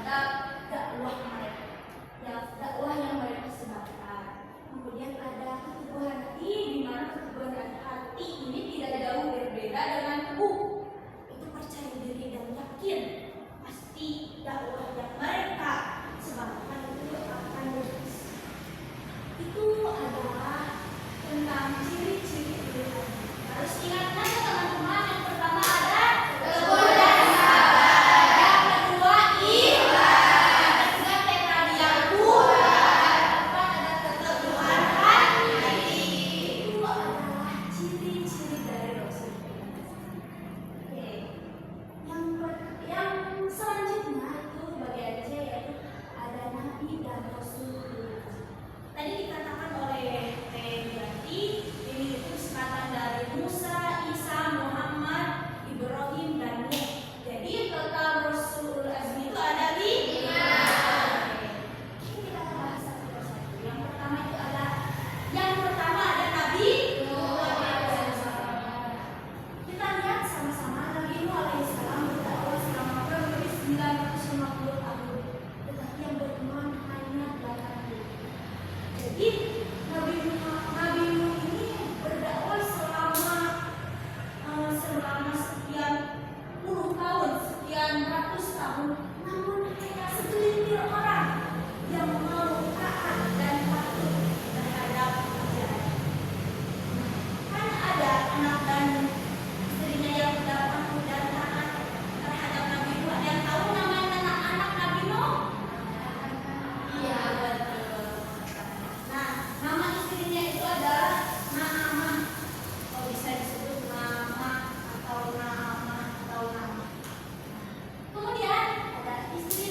terhadap dakwah mereka, ya dakwah yang mereka sebarkan. Kemudian ada keteguhan hati, di mana keteguhan hati ini tidak jauh berbeda dengan teguh. Itu percaya diri dan yakin pasti dakwah yang mereka sebarkan itu akan berhasil. Itu adalah tentang ciri-ciri pilihan. Harus ingat saja teman-teman, yang pertama ada teguh dan sabar, yang kedua ikhlas, yang ketiga tekad yang kuat, yang keempat ada keteguhan hati. Itu adalah ciri-ciri dari Rasul. Oke, yang selanjutnya itu bagian C, yaitu ada Nabi dan Rasul. Tadi dikatakan oleh Berarti ini itu singkatan dari Musa, Isa, Muhammad, Ibrahim, dan Nuh. Jadi total Rasul Azmi itu ada 5. Ini kita bahas satu persatu. Yang pertama ada Nabi Nuh. Kita lihat sama-sama Nabi Nuh alaihissalam berdakwah selama kurang lebih 950 tahun, tetapi yang beriman hanya 8 tahun. Jadi Nabi Nuh ini berdakwah selama sekian puluh tahun, sekian ratus tahun, namun hanya segelintir orang yang mau taat dan patuh terhadap ajaran. Kan ada anak dan istrinya yang tidak patuh dan taat terhadap Nabi Nuh. Ada yang tahu namanya anak Nabi Nuh? Iya, betul. Nah, nama istrinya itu adalah Naamah. Oh, bisa disebut Nama atau Naamah atau Nama. Kemudian ada istri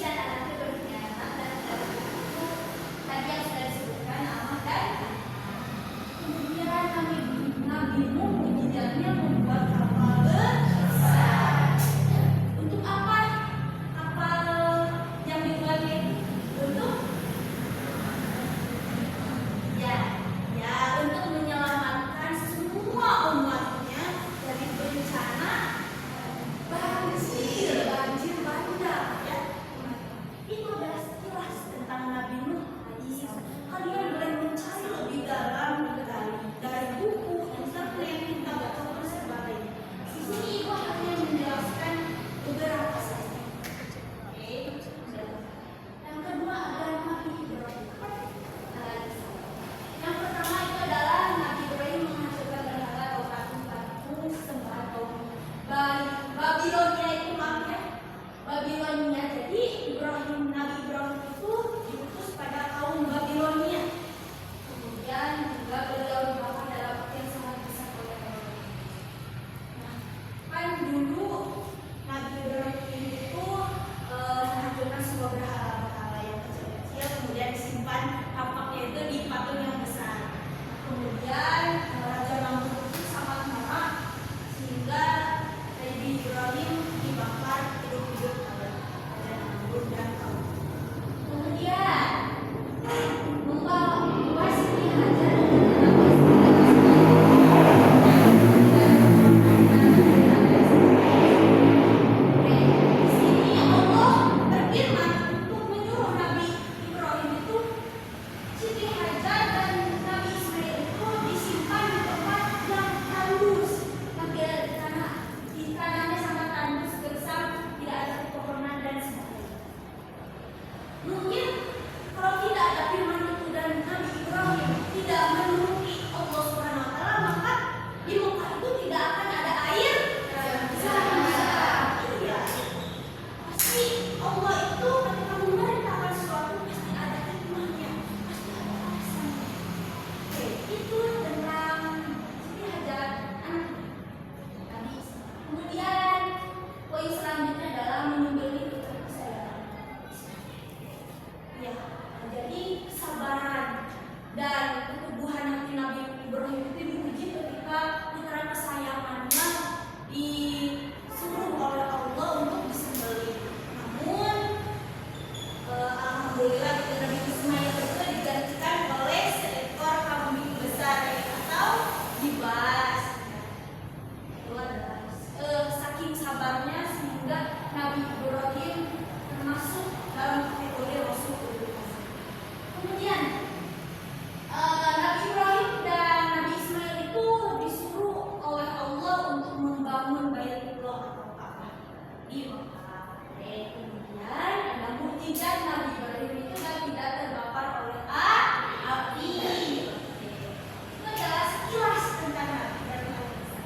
Mekah. Kemudian ada mukjizat Nabi Ibrahim itu kan tidak terbakar oleh api. Itu adalah sekilas tentang Nabi dan Nabi Isa.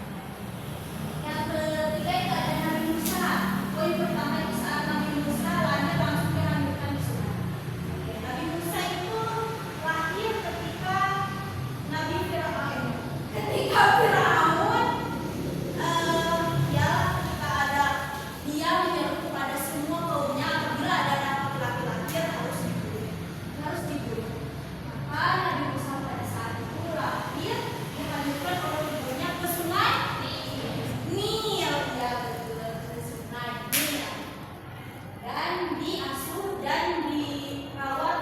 Yang ketiga itu ada Nabi Musa. Poin pertama itu saat Nabi Musa lahir langsung dihamilkan di sunat. Nabi Musa itu lahir ketika Nabi Firaun. Ketika Firaun dia menyeru kepada semua kaumnya apabila ada anak laki-laki harus dibunuh. Maka Nabi Musa pada saat itu lahir dihamilkan oleh ibunya ke sungai Nil, ya betul, ke sungai Nil, dan diasuh dan dirawat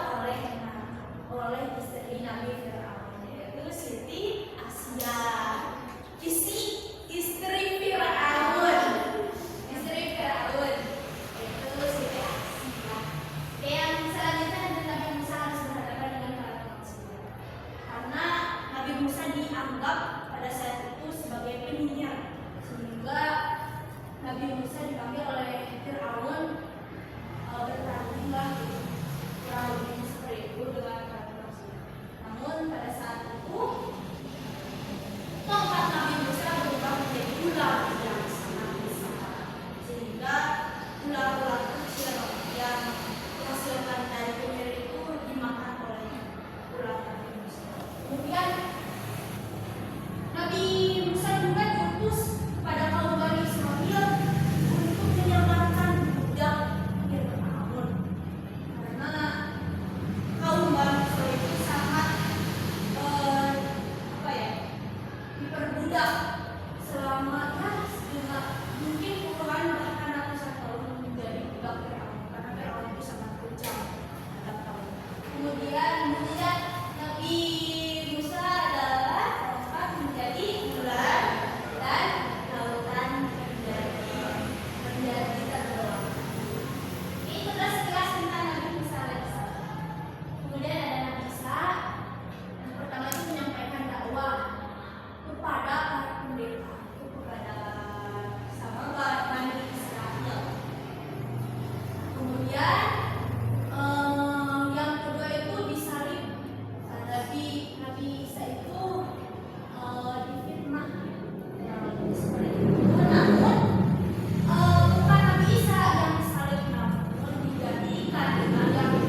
oleh istri Nabi Firaun, yaitu Siti Asia, istri Firaun. Itu Siti Asia. Yang selanjutnya adalah Nabi Musa harus berhadapan dengan para manusia. Karena Nabi Musa dianggap pada saat itu sebagai penyihir, sehingga Nabi Musa dipanggil oleh Firaun bertandinglah kurang lebih seperti itu dengan para manusia. Namun pada saat itu tongkat Nabi Musa berubah menjadi ular yang sangat besar, sehingga ular-ular kecil yang dihasilkan dari penyihir itu dimakan oleh ular Nabi Musa. Kemudian Nabi Musa juga diutus kepada kaum Bani Israil untuk menyelamatkan budak Firaun, karena kaum Bani Israil itu sangat diperbudak selama mungkin puluhan bahkan ratusan tahun menjadi budak Firaun, karena Firaun itu sangat kejam terhadap kaum. Kemudian Nabi Musa adalah tongkat menjadi ular dan lautan menjadi tenggelam. Itu adalah sekilas tentang Nabi Musa alaihissalam. Kemudian ada Nabi Isa. Yang pertama itu menyampaikan dakwah kepada para pendeta, kepada sahabat Bani Israil. Kemudian yang kedua itu disalib. Nabi Isa itu difitnah, seperti itu. Namun bukan Nabi Isa yang disalib, namun dijadikan dengan yang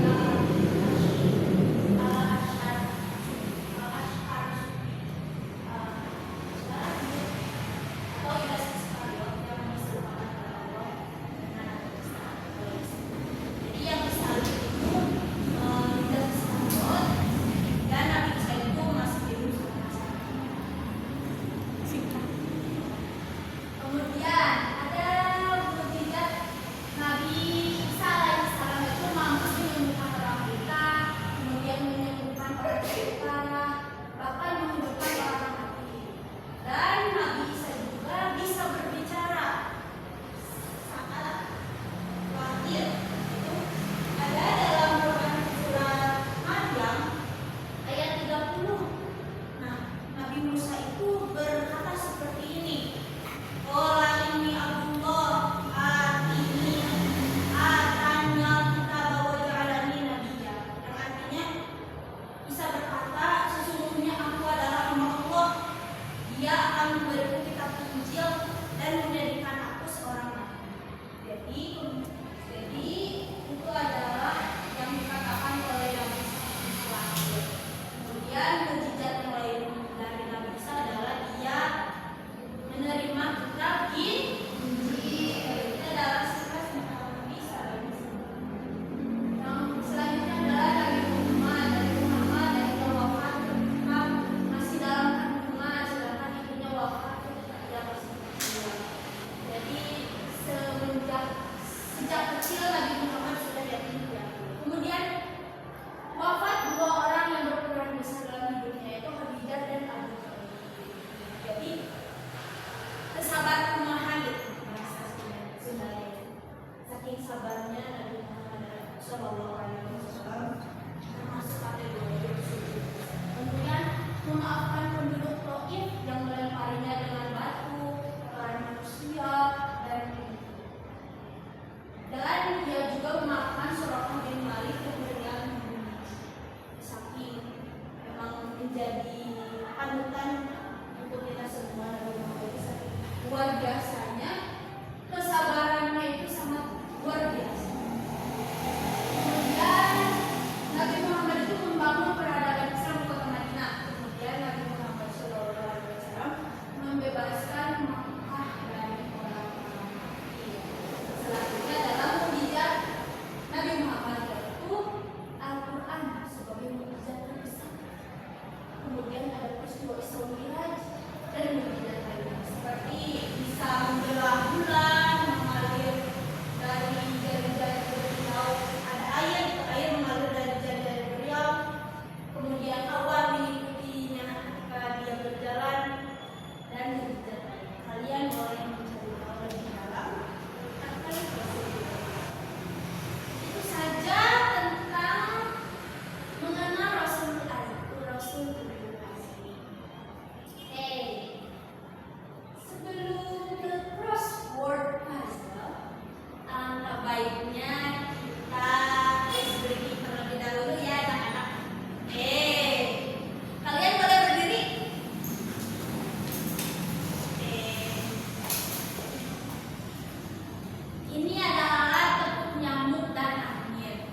Ini adalah tepuk nyamuk dan angin.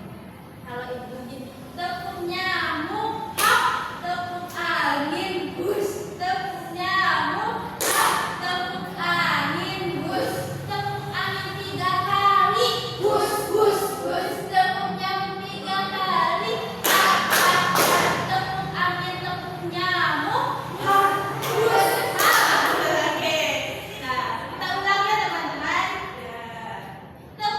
Kalau ibu gini, tepuk nyamuk, hap, tepuk angin, bus, tepuk nyamuk, hap, tepuk angin, bus, tepuk angin 3 kali, bus, bus, bus, tepuk nyamuk 3 kali, hap, hap, hap, tepuk angin, tepuk nyamuk, hap, bus, hap. Oke. Nah, kita ulang ya teman-teman. Ya.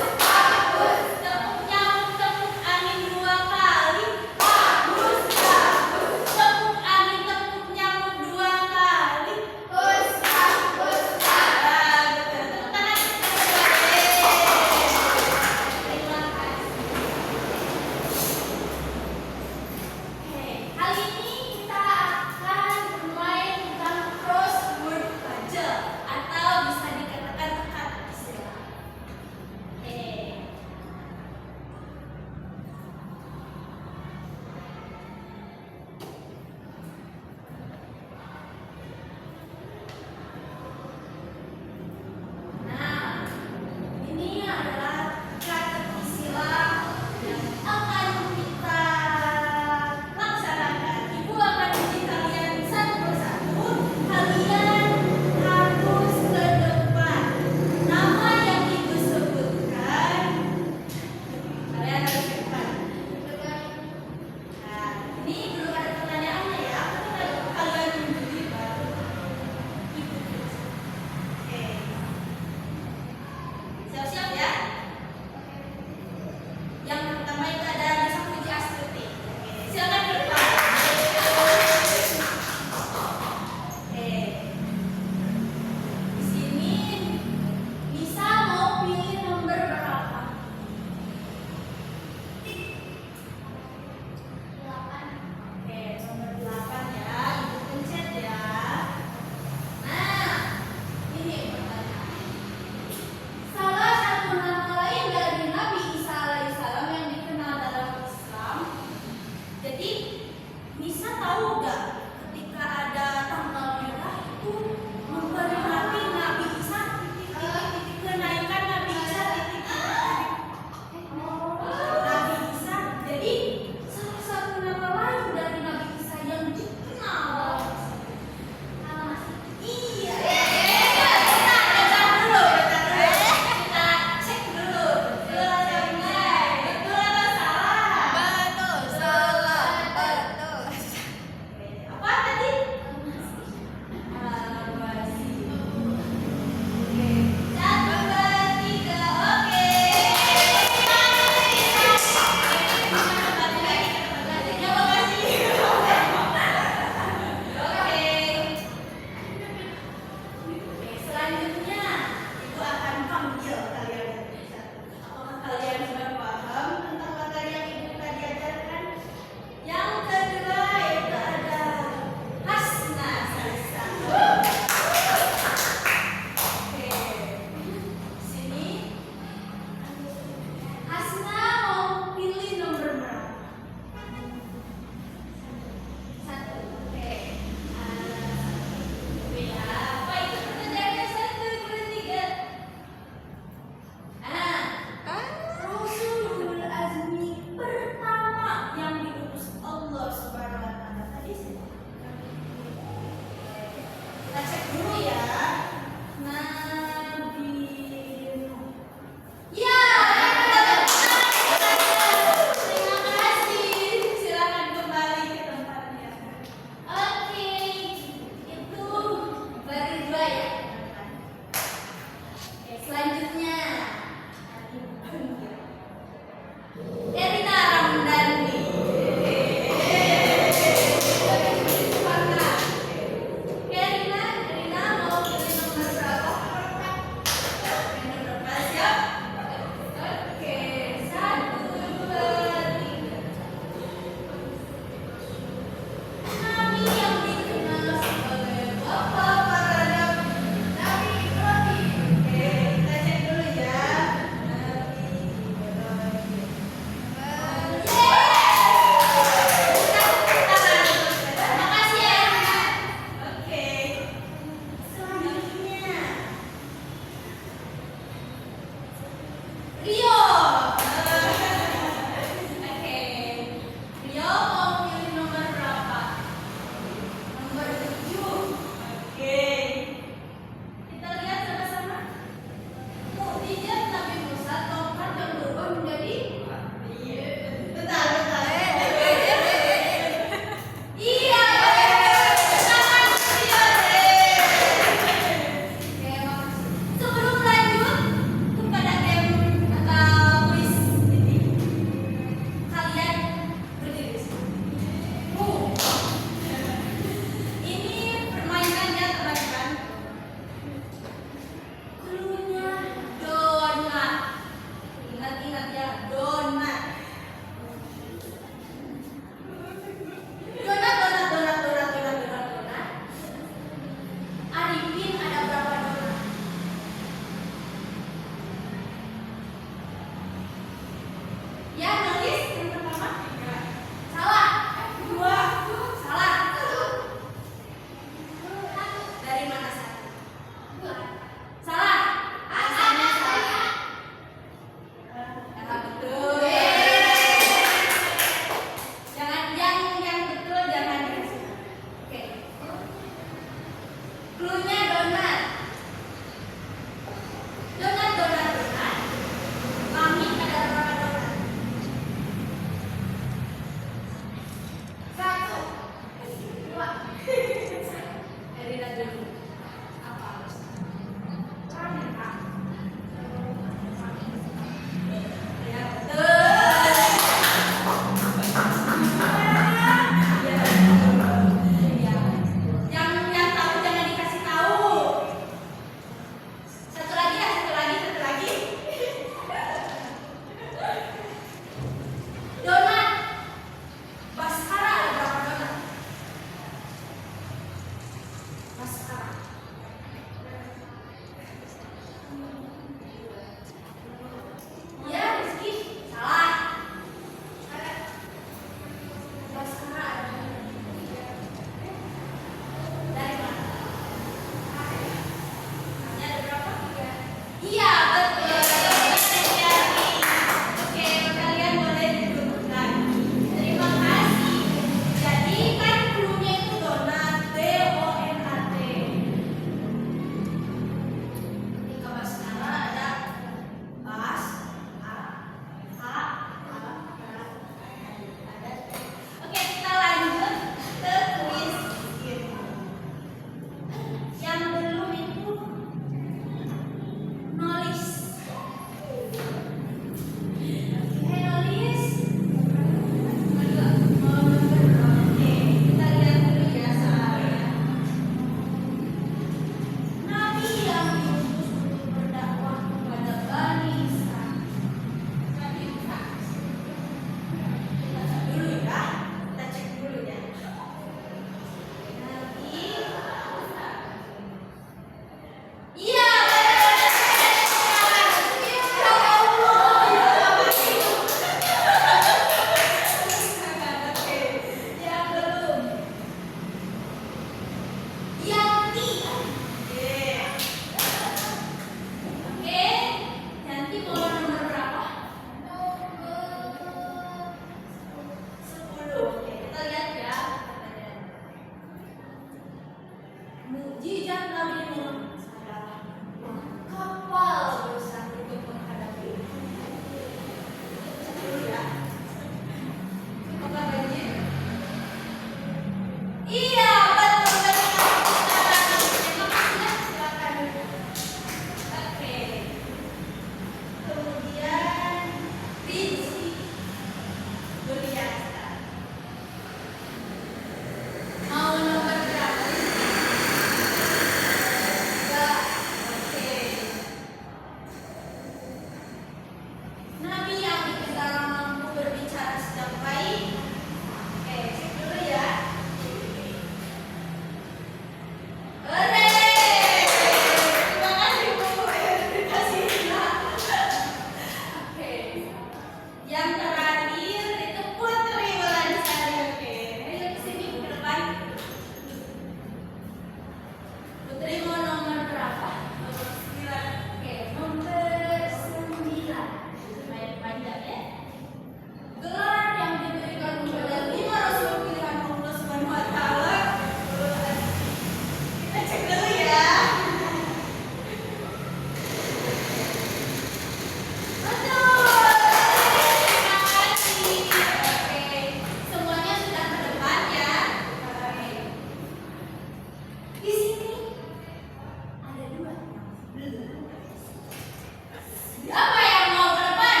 Siapa yang mau ke depan?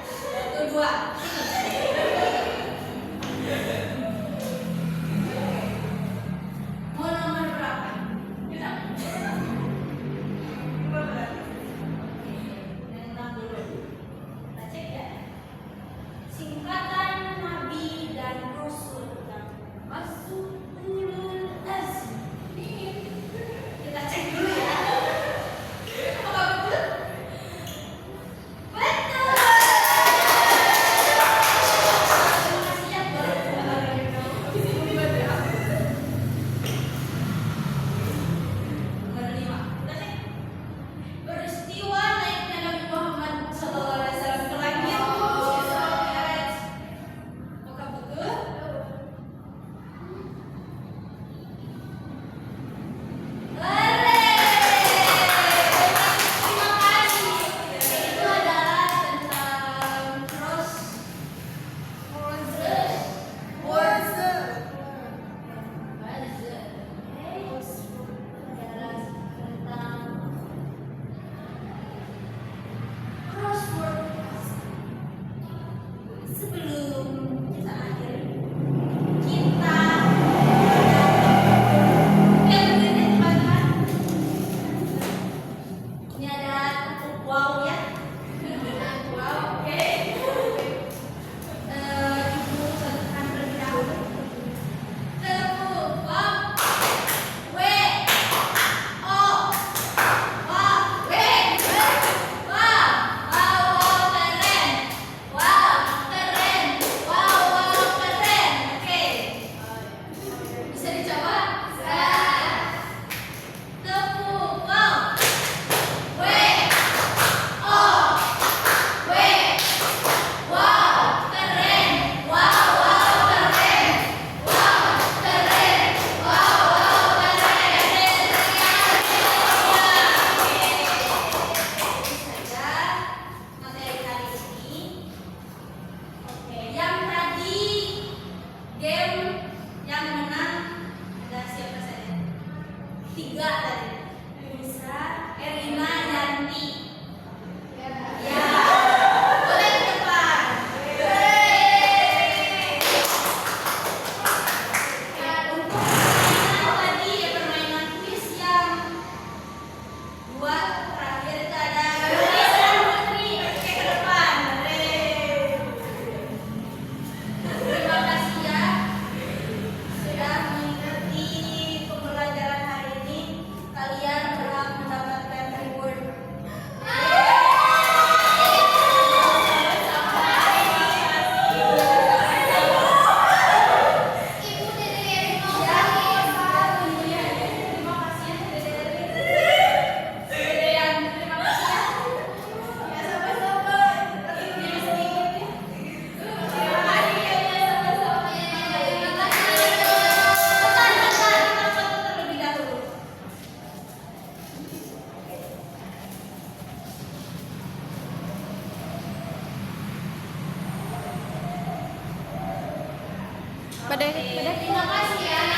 Satu, dua. Mau nomor berapa? Tentang dulu. Kita cek ya. Singkatan Nabi dan Rasul. Masuk ulul azmi. Kita cek dulu ya. Apa betul? Betul. Siap boleh. Nomor 5. Kita cek. Peristiwa naiknya Nabi Muhammad SAW ke langit. Apakah betul? Terima kasih. Itu adalah tentang crossword. Sebelum kita akhiri, kita berdiri teman-teman. Ini ada wow ya. Wow, oke. Ibu contohkan terlebih dahulu. Tepuk wow. W O wow. W wow. Wow keren. Wow keren. Wow keren. Oke. Bisa dicoba? Bisa. Tepuk wow. W O W wow keren. Wow keren. Wow keren. Wow keren. Saja materi kali ini. Oke, yang tadi game yang menang ada siapa saja? 3 tadi. Bisa Erina Yanti. Ya, boleh ke depan. Ya, untuk permainan tadi permainan quiz yang 2 terakhir itu ada Grace dan Putri. Oke, ke depan. Terima kasih ya sudah mengikuti pembelajaran hari ini. Kalian berhak mendapatkan reward. Ibu Dede Dewi mau ya, terima kasih ya Dede Dewi. Dede yang terima kasih ya. Ya sama-sama. Ini sedikit ya. Terima kasih ya sama-sama. Terima kasih. Bentar, kita foto terlebih dahulu. Pada Terima kasih ya.